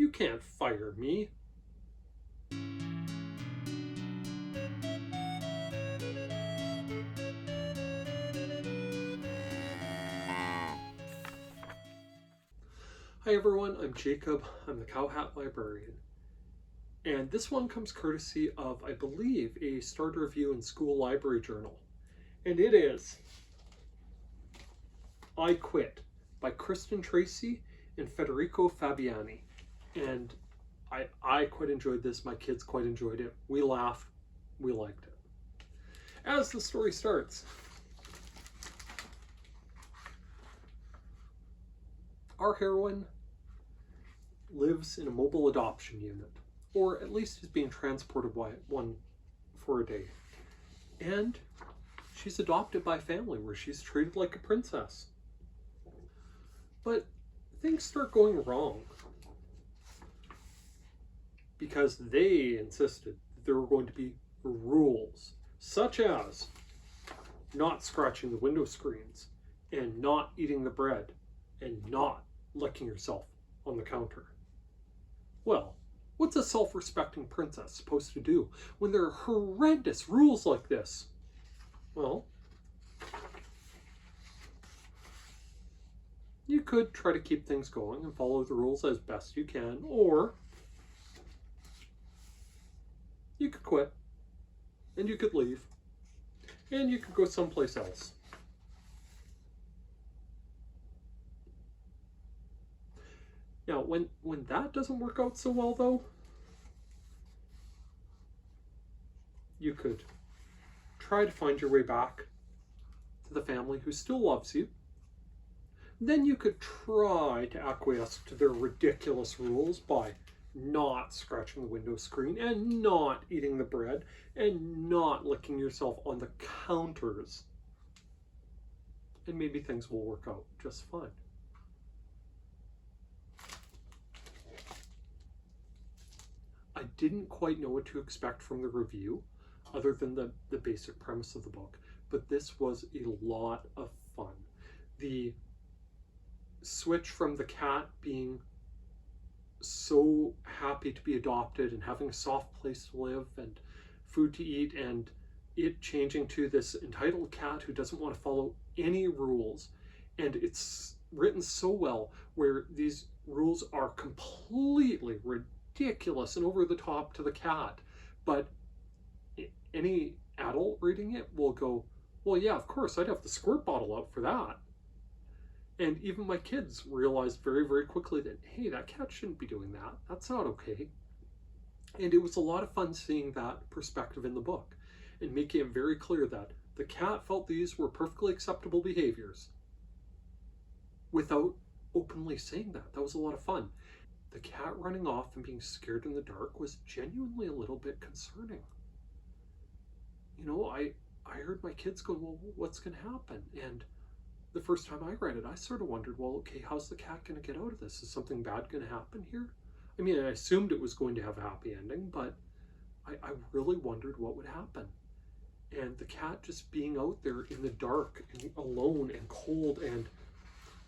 You can't fire me. Hi everyone, I'm Jacob. I'm the CowHatLibrarian. And this one comes courtesy of, I believe, a starter review in School Library Journal. And it is I Quit by Kristen, Tracy, and Federico Fabiani. And I quite enjoyed this. My kids quite enjoyed it. We laughed. We liked it. As the story starts, our heroine lives in a mobile adoption unit, or at least is being transported by one for a day. And she's adopted by a family where she's treated like a princess. But things start going wrong because they insisted that there were going to be rules, such as not scratching the window screens and not eating the bread and not licking yourself on the counter. Well, what's a self-respecting princess supposed to do when there are horrendous rules like this? Well, you could try to keep things going and follow the rules as best you can, or you could quit, and you could leave, and you could go someplace else. Now, when that doesn't work out so well, though, you could try to find your way back to the family who still loves you. Then you could try to acquiesce to their ridiculous rules by not scratching the window screen and not eating the bread and not licking yourself on the counters. And maybe things will work out just fine. I didn't quite know what to expect from the review, other than the basic premise of the book, but this was a lot of fun. The switch from the cat being so happy to be adopted and having a soft place to live and food to eat, and it changing to this entitled cat who doesn't want to follow any rules. And it's written so well where these rules are completely ridiculous and over the top to the cat, but any adult reading it will go, well, yeah, of course, I'd have the squirt bottle out for that. And even my kids realized very, very quickly that, hey, that cat shouldn't be doing that. That's not okay. And it was a lot of fun seeing that perspective in the book and making it very clear that the cat felt these were perfectly acceptable behaviors without openly saying that. That was a lot of fun. The cat running off and being scared in the dark was genuinely a little bit concerning. You know, I heard my kids go, well, what's going to happen? And the first time I read it, I sort of wondered, well, okay, how's the cat going to get out of this? Is something bad going to happen here? I mean, I assumed it was going to have a happy ending, but I really wondered what would happen. And the cat just being out there in the dark and alone and cold and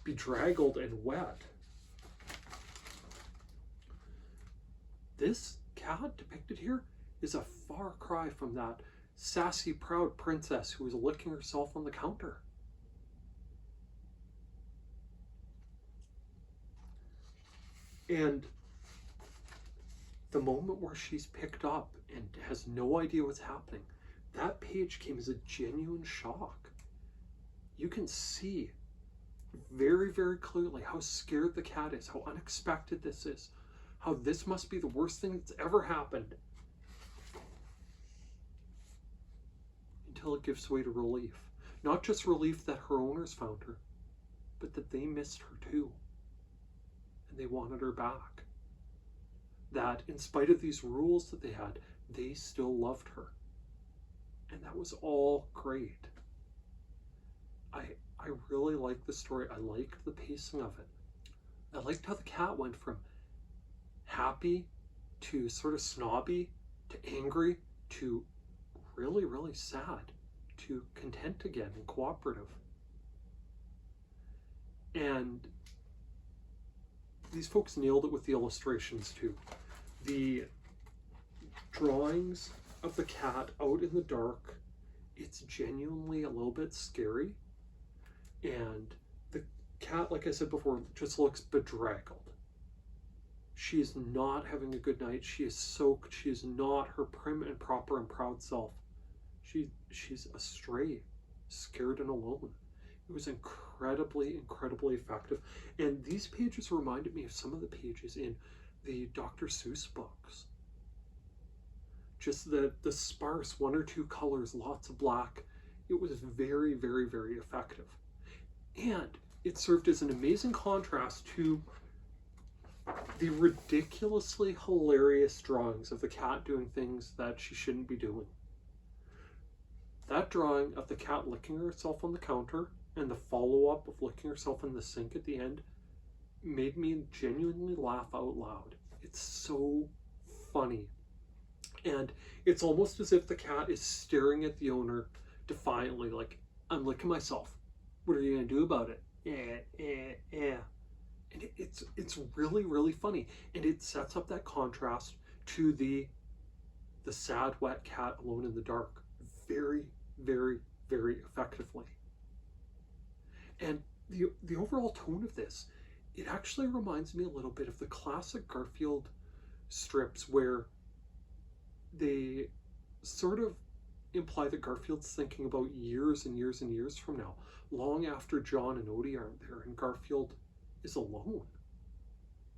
bedraggled and wet. This cat depicted here is a far cry from that sassy, proud princess who was licking herself on the counter. And the moment where she's picked up and has no idea what's happening, that page came as a genuine shock. You can see very, very clearly how scared the cat is, how unexpected this is, how this must be the worst thing that's ever happened. Until it gives way to relief. Not just relief that her owners found her, but that they missed her too. And they wanted her back. That in spite of these rules that they had, they still loved her. And that was all great. I really liked the story. I liked the pacing of it. I liked how the cat went from happy to sort of snobby to angry to really, really sad to content again and cooperative. And these folks nailed it with the illustrations too. The drawings of the cat out in the dark, it's genuinely a little bit scary. And the cat, like I said before, just looks bedraggled. She is not having a good night. She is soaked. She is not her prim and proper and proud self. She's astray, scared and alone. It was incredibly, incredibly effective. And these pages reminded me of some of the pages in the Dr. Seuss books. Just the sparse 1 or 2 colors, lots of black. It was very, very, very effective. And it served as an amazing contrast to the ridiculously hilarious drawings of the cat doing things that she shouldn't be doing. That drawing of the cat licking herself on the counter and the follow-up of licking herself in the sink at the end made me genuinely laugh out loud. It's so funny. And it's almost as if the cat is staring at the owner defiantly, like, I'm licking myself. What are you going to do about it? And it's really, really funny. And it sets up that contrast to the sad, wet cat alone in the dark very, very, very effectively. And the overall tone of this, it actually reminds me a little bit of the classic Garfield strips where they sort of imply that Garfield's thinking about years and years and years from now, long after John and Odie aren't there, and Garfield is alone.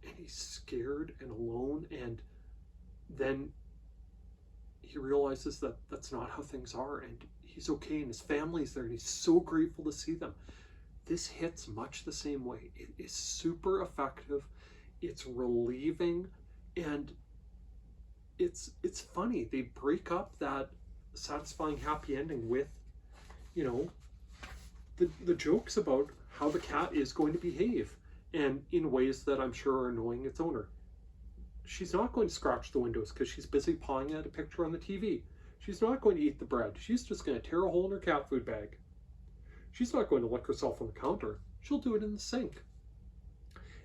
And he's scared and alone, and then he realizes that that's not how things are, and he's okay, and his family's there, and he's so grateful to see them. This hits much the same way. It is super effective. It's relieving, and it's funny. They break up that satisfying happy ending with, you know, the jokes about how the cat is going to behave, and in ways that I'm sure are annoying its owner. She's not going to scratch the windows because she's busy pawing at a picture on the TV. She's not going to eat the bread. She's just going to tear a hole in her cat food bag. She's not going to lick herself on the counter. She'll do it in the sink.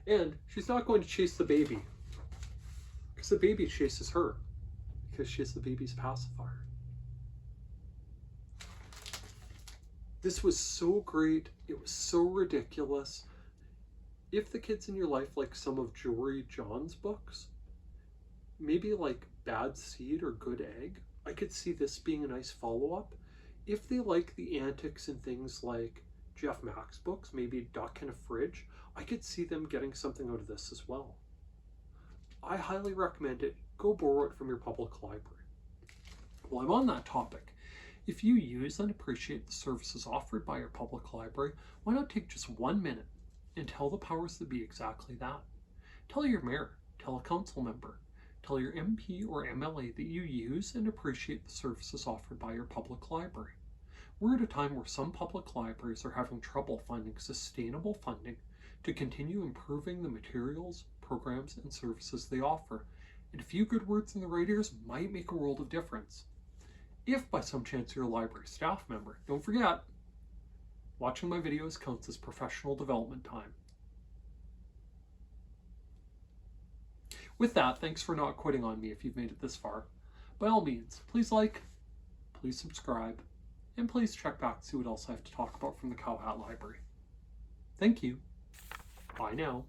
And she's not going to chase the baby because the baby chases her because she's the baby's pacifier. This was so great. It was so ridiculous. If the kids in your life like some of Jory John's books, maybe like Bad Seed or Good Egg, I could see this being a nice follow-up. If they like the antics and things like Jeff Mack's books, maybe Duck in a Fridge, I could see them getting something out of this as well. I highly recommend it. Go borrow it from your public library. While I'm on that topic, if you use and appreciate the services offered by your public library, why not take just 1 minute and tell the powers that be exactly that? Tell your mayor, tell a council member, tell your MP or MLA that you use and appreciate the services offered by your public library. We're at a time where some public libraries are having trouble finding sustainable funding to continue improving the materials, programs, and services they offer, and a few good words in the right ears might make a world of difference. If by some chance you're a library staff member, don't forget, watching my videos counts as professional development time. With that, thanks for not quitting on me if you've made it this far. By all means, please like, please subscribe, and please check back to see what else I have to talk about from the CowHat Library. Thank you. Bye now.